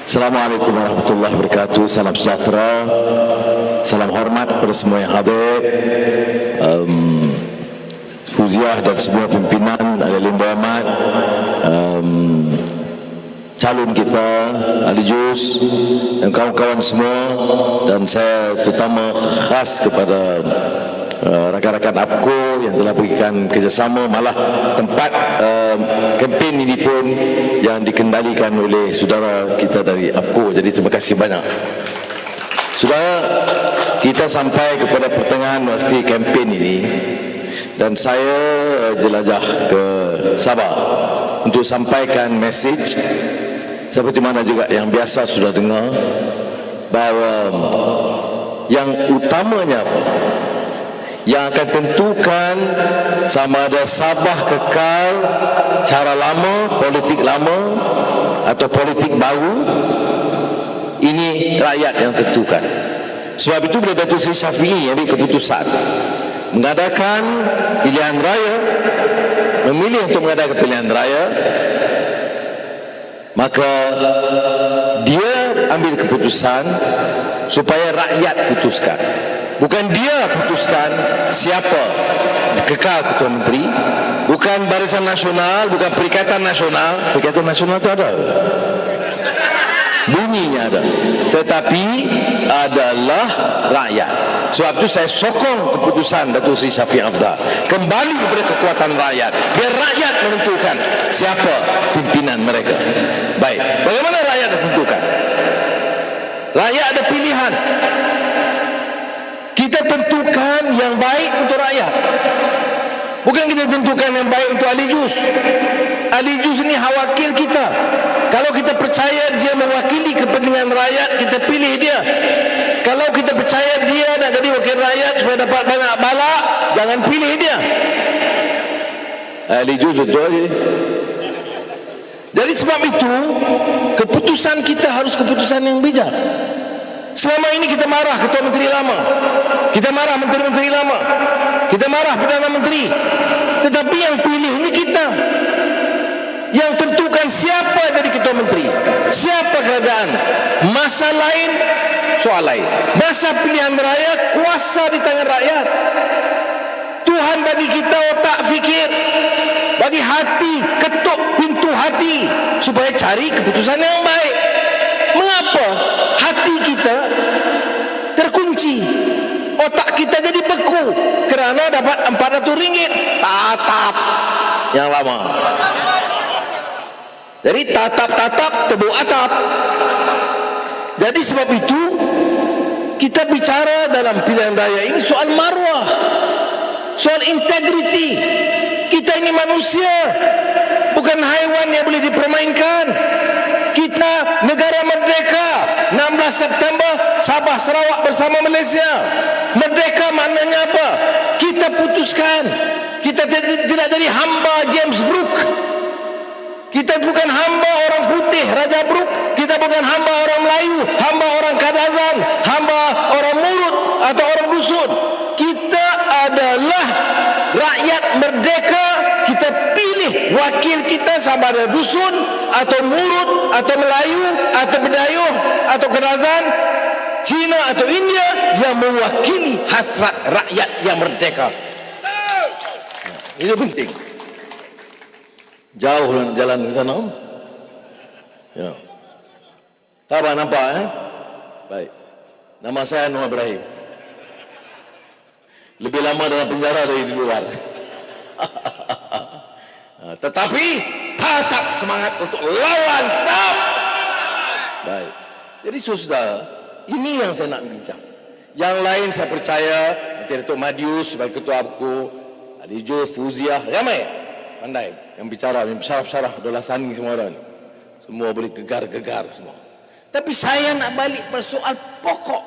Assalamualaikum warahmatullahi wabarakatuh. Salam sejahtera, salam hormat kepada semua yang hadir, Fuziah dan semua pimpinan, Alim Berhormat, calon kita, Ahli Juz dan kawan-kawan semua, dan saya terutama khas kepada rakan-rakan APKO yang telah berikan kerjasama, malah tempat kempen ini pun yang dikendalikan oleh saudara kita dari APKO. Jadi terima kasih banyak. Saudara, kita sampai kepada pertengahan masa kempen ini dan saya jelajah ke Sabah untuk sampaikan mesej seperti mana juga yang biasa sudah dengar, bahawa yang utamanya apa, yang akan tentukan sama ada Sabah kekal cara lama, politik lama atau politik baru, ini rakyat yang tentukan. Sebab itu bila Datuk Seri Shafie ambil keputusan mengadakan pilihan raya, memilih untuk mengadakan pilihan raya, maka dia ambil keputusan supaya rakyat putuskan. Bukan dia putuskan siapa kekal Ketua Menteri, bukan Barisan Nasional, bukan Perikatan Nasional. Perikatan Nasional itu ada, bunyinya ada, tetapi adalah rakyat. Sebab itu saya sokong keputusan Datuk Seri Shafie Afzal kembali kepada kekuatan rakyat, biar rakyat menentukan siapa pimpinan mereka. Baik, bagaimana rakyat menentukan? Rakyat ada pilihan. Kita tentukan yang baik untuk rakyat, bukan kita tentukan yang baik untuk Ahli Juz. Ahli Juz ini wakil kita. Kalau kita percaya dia mewakili kepentingan rakyat, kita pilih dia. Kalau kita percaya dia nak jadi wakil rakyat supaya dapat banyak bala, jangan pilih dia. Ahli Juz betul aja. Jadi sebab itu keputusan kita harus keputusan yang bijak. Selama ini kita marah Ketua Menteri lama, kita marah menteri-menteri lama, kita marah Perdana Menteri, tetapi yang pilih ini kita. Yang tentukan siapa jadi Ketua Menteri, siapa kerajaan, masa lain, soal lain. Masa pilihan raya, kuasa di tangan rakyat. Tuhan bagi kita otak fikir, bagi hati, ketuk pintu hati supaya cari keputusan yang baik. Mengapa hati kita terkunci, otak kita jadi beku? Kerana dapat RM400 tatap yang lama. Jadi tatap-tatap tebuk atap. Jadi sebab itu kita bicara dalam pilihan raya ini soal maruah, soal integriti. Kita ini manusia, bukan haiwan yang boleh dipermainkan. Kita negara merdeka 16 September, Sabah Sarawak bersama Malaysia. Merdeka maknanya apa? Kita putuskan. Kita tidak jadi hamba James Brooke. Kita bukan hamba orang putih Raja Brooke. Kita bukan hamba orang Melayu, hamba orang Kadazan, hamba orang Murut atau orang Dusun. Kita adalah rakyat merdeka. Kita pilih wakil kita sama ada Dusun atau Murut atau Melayu atau Bedayuh atau Kadazan, Cina atau India, yang mewakili hasrat rakyat yang merdeka. Itu penting. Jauh jalan ke sana. Ya. Apa nampak? Baik. Nama saya Noah Ibrahim. Lebih lama dalam penjara dari di luar. Tetapi tetap semangat untuk lawan tetap. Baik. Jadi saudara, ini yang saya nak bincang. Yang lain saya percaya Datuk Madius sebagai Ketua APKO, Ahli Juz, Fuziah, ramai pandai yang bicara, yang syarah-syarah, adalah sani semua orang. Semua boleh gegar-gegar semua. Tapi saya nak balik persoal pokok.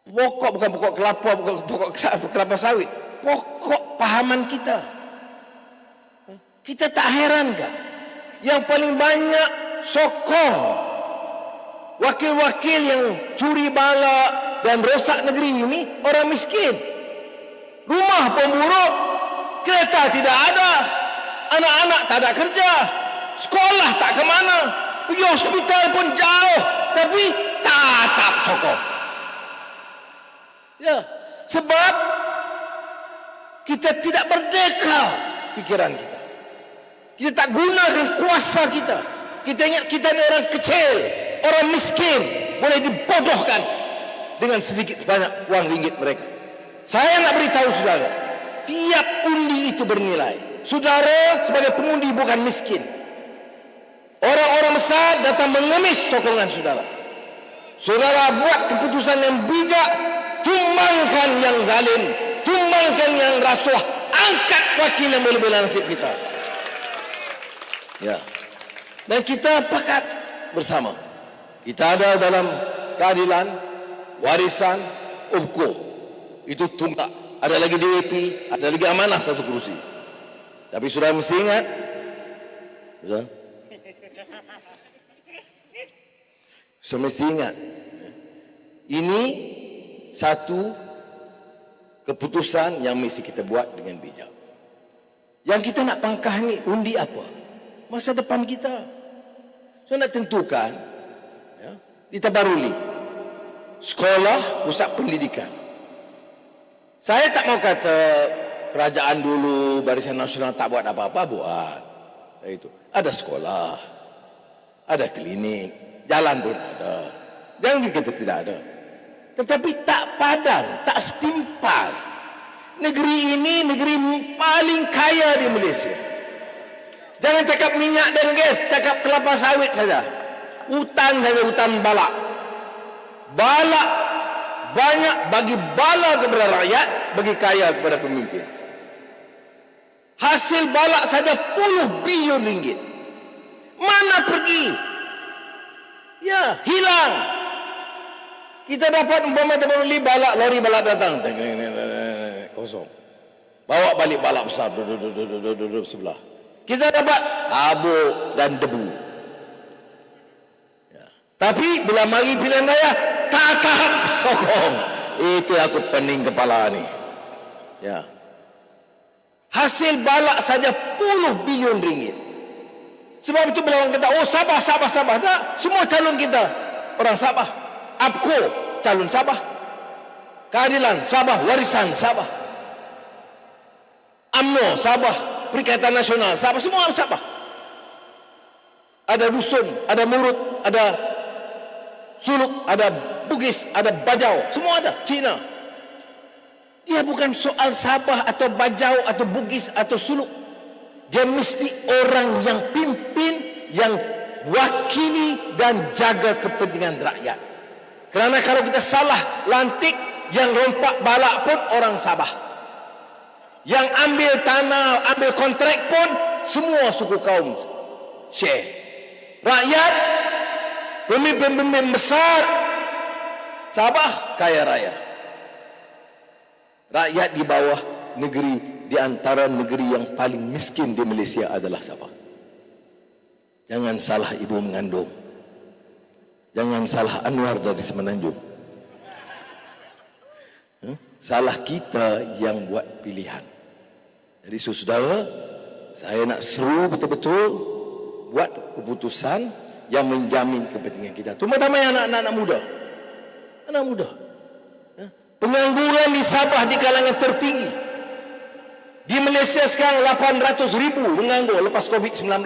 Pokok bukan pokok kelapa, bukan pokok kelapa sawit. Pokok pahaman kita. Kita tak heran ke? Yang paling banyak sokong wakil-wakil yang curi bala dan rosak negeri ini orang miskin. Rumah pemburuk, kereta tidak ada, anak-anak tak ada kerja, sekolah tak ke mana, pergi hospital pun jauh, tapi tetap sokong. Ya, sebab kita tidak merdeka pikiran kita. Kita tak gunakan kuasa kita. Kita ingat kita ni orang kecil, orang miskin, boleh dibodohkan dengan sedikit banyak uang ringgit mereka. Saya nak beritahu saudara, tiap undi itu bernilai. Saudara sebagai pengundi bukan miskin. Orang-orang besar datang mengemis sokongan saudara. Saudara buat keputusan yang bijak, tumbangkan yang zalim, tumbangkan yang rasuah, angkat wakil yang boleh bela nasib kita. Ya. Dan kita pakat bersama. Kita ada dalam keadilan, warisan, UPKO. Itu tunggak. Ada lagi DAP, ada lagi amanah satu kursi. Tapi sudah mesti ingat, sudah mesti ingat, ini satu keputusan yang mesti kita buat dengan bijak. Yang kita nak pangkah ni undi apa? Masa depan kita. So nak tentukan, ya, ditabaruli sekolah, pusat pendidikan. Saya tak mau kata kerajaan dulu, Barisan Nasional tak buat apa-apa, buat. Itu ada sekolah, ada klinik, jalan pun ada. Jangan kita tidak ada. Tetapi tak padan, tak setimpal. Negeri ini negeri paling kaya di Malaysia. Jangan cakap minyak dan gas, cakap kelapa sawit saja. Hutan saja, hutan balak. Balak banyak, bagi bala kepada rakyat, bagi kaya kepada pemimpin. Hasil balak saja puluh bilion ringgit. Mana pergi? Ya, hilang. Kita dapat umpama beli balak, lori balak datang, kosong. Bawa balik balak besar, duduk sebelah. Kita dapat abu dan debu. Ya. Tapi bila mari pilihan raya, tatap sokong. Itu aku pening kepala ni. Ya. Hasil balak saja puluh bilion ringgit. Sebab itu bila orang kata, oh Sabah. Tak, semua calon kita orang Sabah. UPKO calon Sabah. Keadilan Sabah, warisan Sabah. UMNO Sabah. Perikatan Nasional Sabah, semua Sabah. Ada dusun, ada Murut, ada Suluk, ada Bugis, ada Bajau, semua ada. Cina. Dia bukan soal Sabah atau Bajau atau Bugis atau Suluk. Dia mesti orang yang pimpin, yang wakili dan jaga kepentingan rakyat. Kerana kalau kita salah lantik, yang rompak balak pun orang Sabah. Yang ambil tanah, ambil kontrak pun semua suku kaum share. Rakyat, pemimpin-pemimpin besar Sabah kaya raya. Rakyat di bawah negeri, di antara negeri yang paling miskin di Malaysia adalah Sabah. Jangan salah ibu mengandung. Jangan salah Anwar dari Semenanjung. Salah kita yang buat pilihan. Jadi saudara, saya nak seru betul-betul buat keputusan yang menjamin kepentingan kita. Terutama yang anak-anak muda. Anak muda. Pengangguran di Sabah di kalangan tertinggi. Di Malaysia sekarang 800,000 menganggur lepas COVID-19.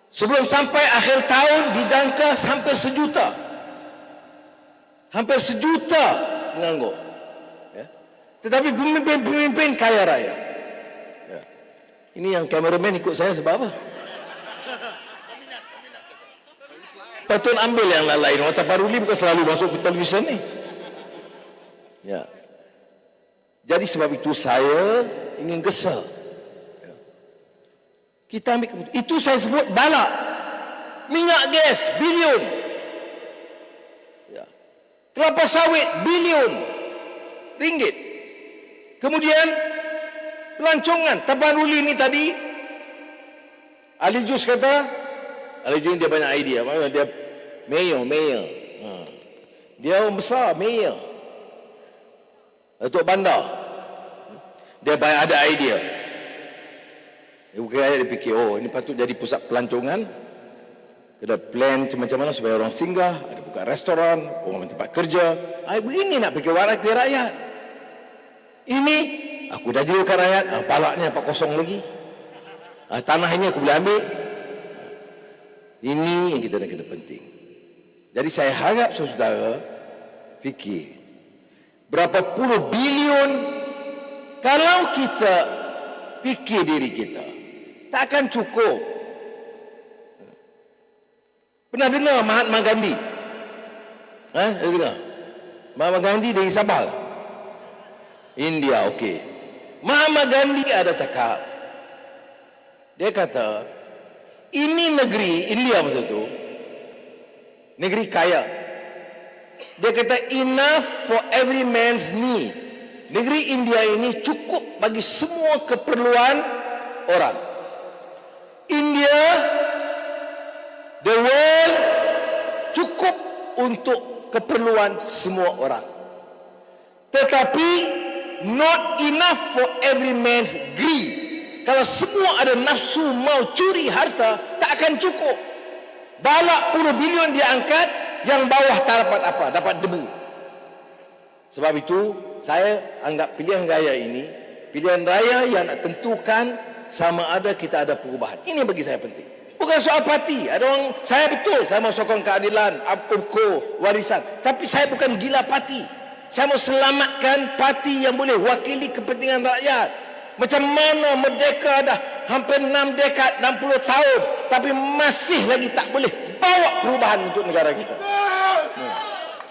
Sebelum sampai akhir tahun dijangka hampir 1 juta. Hampir 1 juta menganggur. Tetapi pemimpin kaya raya. Ya. Ini yang kameraman ikut saya sebab apa? Patut ambil yang lain. Wata Paruli bukan selalu masuk ke televisyen ni. Ya. Jadi sebab itu saya ingin gesah. Ya. Kita ambil keputusan. Itu saya sebut balak. Minyak gas, bilion. Ya. Kelapa sawit, bilion ringgit. Kemudian pelancongan Tabaruli ni tadi, Ali Jus kata, Ali Jus dia banyak idea, dia mayor, dia orang besar, mayor, Datuk Bandar, dia banyak ada idea. Dia bukan dia fikir, oh ini patut jadi pusat pelancongan, Kita plan macam mana supaya orang singgah, ada buka restoran, orang tempat kerja. Begini nak fikir rakyat. Ini aku dah jadikan rakyat, palaknya 4-0 lagi. Tanah ini aku boleh ambil. Ini yang kita nak kena penting. Jadi saya harap saudara fikir berapa puluh bilion kalau kita fikir diri kita takkan cukup. Pernah dengar Mahatma Gandhi? Ada dengar? Mahatma Gandhi dari Sabah, India, okey. Mahatma Gandhi ada cakap, dia kata, ini negeri, India masa tu, negeri kaya. Dia kata, enough for every man's need. Negeri India ini cukup bagi semua keperluan orang. India, the world, cukup untuk keperluan semua orang. Tetapi, not enough for every man's greed. Kalau semua ada nafsu mau curi harta, tak akan cukup. Balak puluh bilion dia angkat, yang bawah tak dapat apa, dapat debu. Sebab itu, saya anggap pilihan raya ini, pilihan raya yang nak tentukan sama ada kita ada perubahan. Ini bagi saya penting. Bukan soal parti. Ada orang, saya betul, saya mau sokong keadilan, UKO, warisan. Tapi saya bukan gila parti. Saya mau selamatkan parti yang boleh wakili kepentingan rakyat. Macam mana Merdeka dah hampir 6 dekad, 60 tahun, tapi masih lagi tak boleh bawa perubahan untuk negara kita.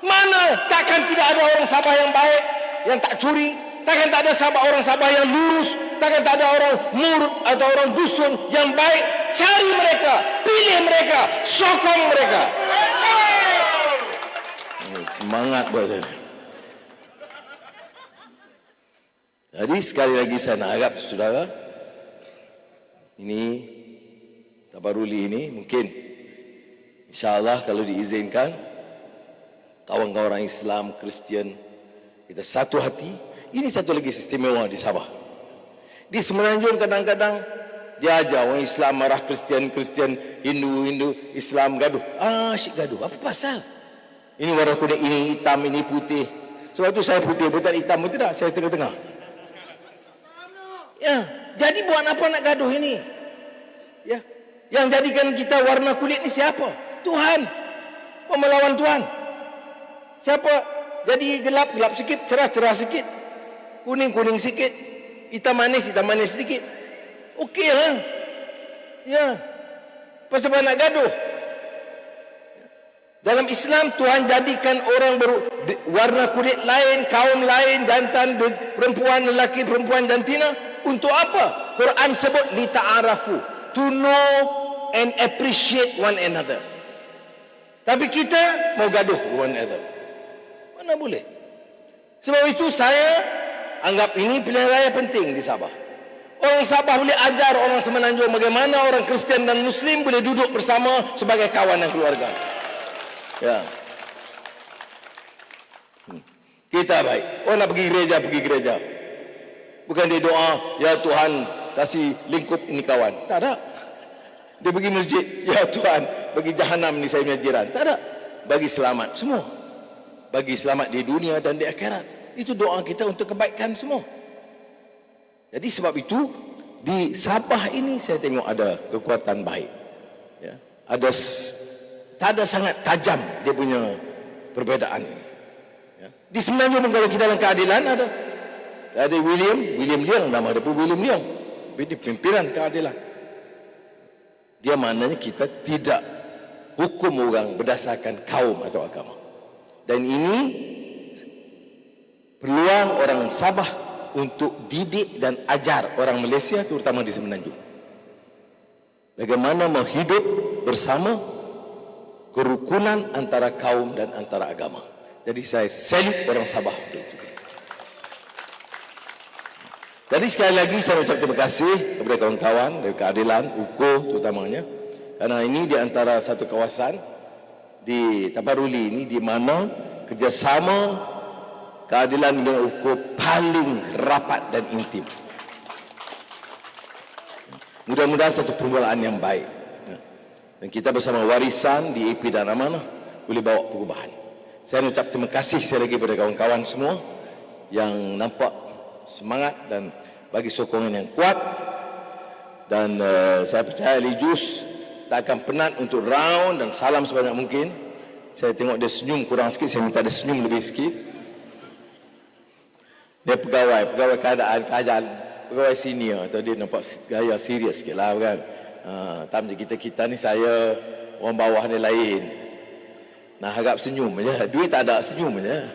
Mana takkan tidak ada orang Sabah yang baik, yang tak curi, takkan tak ada orang Sabah yang lurus, takkan tak ada orang murud atau orang dusun yang baik. Cari mereka, pilih mereka, sokong mereka. Semangat buat saya. Jadi sekali lagi saya nak harap saudara, ini Tabaruli ini mungkin insya-Allah kalau diizinkan, kawan-kawan orang Islam, Kristian, kita satu hati. Ini satu lagi istimewa di Sabah. Di Semenanjung kadang-kadang dia ajar orang Islam marah Kristian, Hindu, Islam gaduh. Asyik gaduh. Apa pasal? Ini warna kuning, ini hitam, ini putih. Sebab itu saya putih, bukan hitam, tidak. Saya tengah-tengah. Ya, jadi buat apa nak gaduh ini? Ya, yang jadikan kita warna kulit ni siapa? Tuhan. Melawan Tuhan. Siapa? Jadi gelap sikit, cerah sikit, kuning sikit, hitam manis sedikit. Okey lah. Ya. Pasal apa nak gaduh? Dalam Islam Tuhan jadikan orang warna kulit lain, kaum lain, jantan, perempuan, lelaki, perempuan, jantina. Untuk apa? Quran sebut lita'arafu, to know and appreciate one another. Tapi kita mau gaduh one another. Mana boleh? Sebab itu saya anggap ini pilihan raya penting di Sabah. Orang Sabah boleh ajar orang Semenanjung bagaimana orang Kristian dan Muslim boleh duduk bersama sebagai kawan dan keluarga. Ya. Kita baik. Orang nak pergi gereja. Bukan dia doa, ya Tuhan kasih lingkup ini kawan. Tak ada. Dia pergi masjid, ya Tuhan bagi jahanam ni saya punya jiran. Tak ada. Bagi selamat semua. Bagi selamat di dunia dan di akhirat. Itu doa kita untuk kebaikan semua. Jadi sebab itu di Sabah ini saya tengok ada kekuatan baik. Ya. Tak ada sangat tajam dia punya perbezaan ini. Ya. Di Semenanjung kalau kita dalam keadilan ada William Leong, nama dia pun William Leong. Dia pimpinan keadilan. Dia maknanya kita tidak hukum orang berdasarkan kaum atau agama. Dan ini peluang orang Sabah untuk didik dan ajar orang Malaysia, terutama di Semenanjung, bagaimana mau hidup bersama, kerukunan antara kaum dan antara agama. Jadi saya salute orang Sabah untuk itu. Jadi sekali lagi saya ucap terima kasih kepada kawan-kawan dari keadilan, UKO terutamanya, karena ini di antara satu kawasan di Tabaruli ini di mana kerjasama keadilan dengan UKO paling rapat dan intim. Mudah-mudahan satu permulaan yang baik. Dan kita bersama Warisan di EP dan Amanah boleh bawa perubahan. Saya ucap terima kasih sekali lagi kepada kawan-kawan semua yang nampak semangat dan bagi sokongan yang kuat. Dan saya percaya Lijus tak akan penat untuk round dan salam sebanyak mungkin. Saya tengok dia senyum kurang sikit, saya minta dia senyum lebih sikit. Dia pegawai kerajaan, pegawai senior, atau dia nampak gaya serius sikit lah kan. Tak macam kita ni, saya orang bawah ni lain. Nah, harap senyum aja, duit tak ada, senyum aja.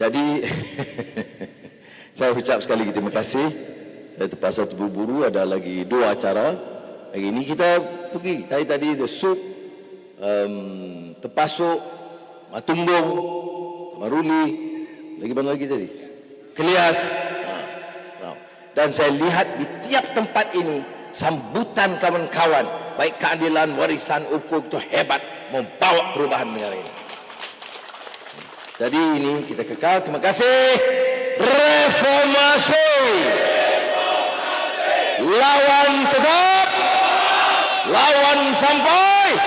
Jadi saya ucap sekali lagi terima kasih. Saya terpaksa terburu-buru, ada lagi 2 acara. Hari ini kita pergi. Tadi ada sup, terpasuk, matumbung, maruli, lagi mana lagi tadi? Kelias. Dan saya lihat di tiap tempat ini sambutan kawan-kawan, baik keadilan, warisan, hukum itu hebat, membawa perubahan negara ini. Jadi ini kita kekal. Terima kasih. Reformasi. Lawan tetap, lawan sampai